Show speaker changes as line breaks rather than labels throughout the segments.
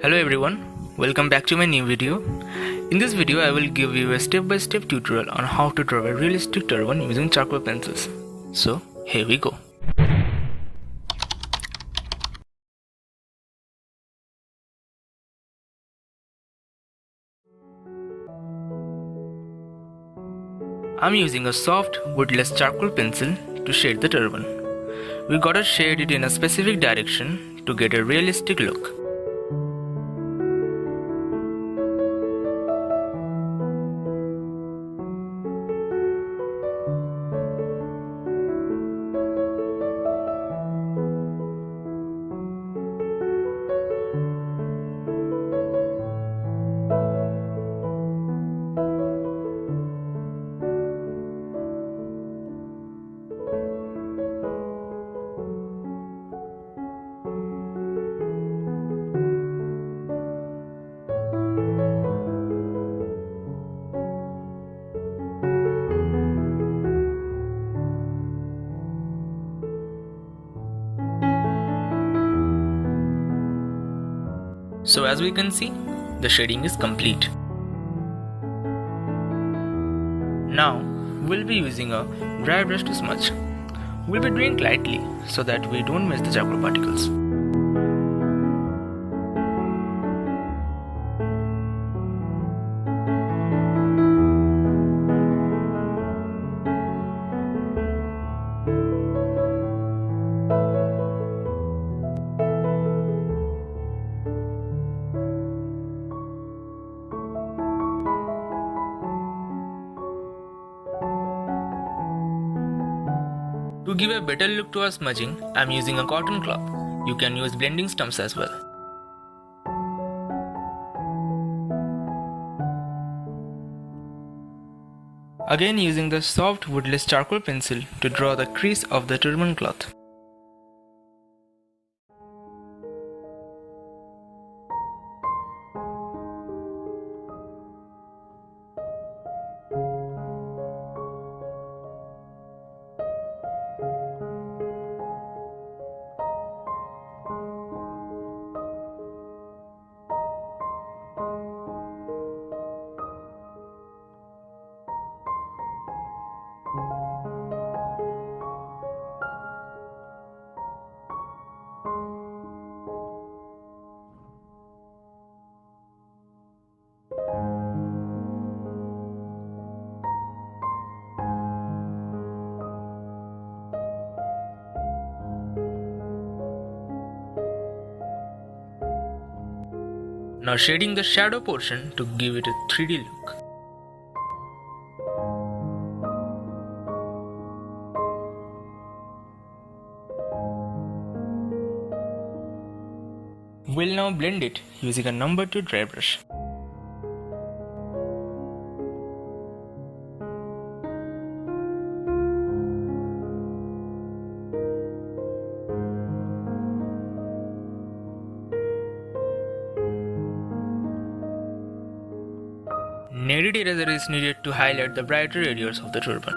Hello everyone, welcome back to my new video. In this video I will give you a step-by-step tutorial on how to draw a realistic turban using charcoal pencils. So here we go. I'm using a soft woodless charcoal pencil to shade the turban. We gotta shade it in a specific direction to get a realistic look. So as we can see, the shading is complete. Now we'll be using a dry brush to smudge. We'll be doing lightly so that we don't miss the charcoal particles. To give a better look to our smudging, I am using a cotton cloth. You can use blending stumps as well. Again using the soft woodless charcoal pencil to draw the crease of the turban cloth. Now shading the shadow portion to give it a 3D look. We'll now blend it using a number 2 dry brush. Kneaded eraser is needed to highlight the brighter areas of the turban.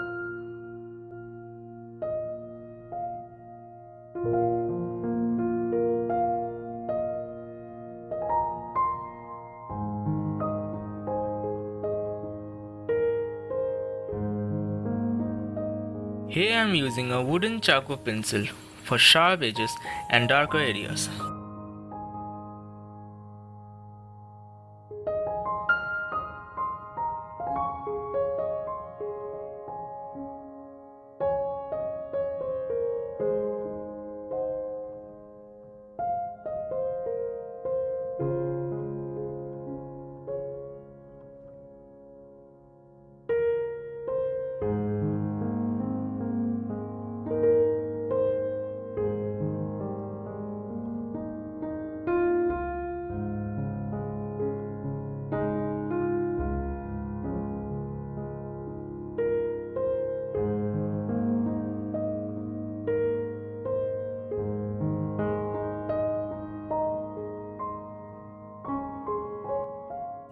Here I am using a wooden charcoal pencil for sharp edges and darker areas.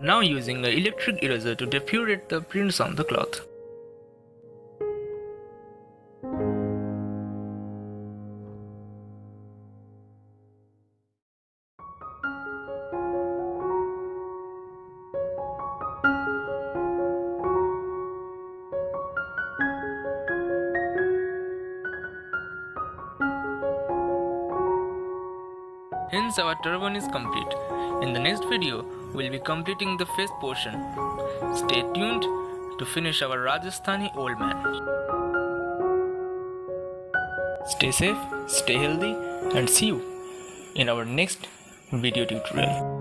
Now using an electric eraser to depurate the prints on the cloth. Hence our turban is complete. In the next video, we'll be completing the face portion. Stay tuned to finish our Rajasthani old man. Stay safe, stay healthy, and see you in our next video tutorial.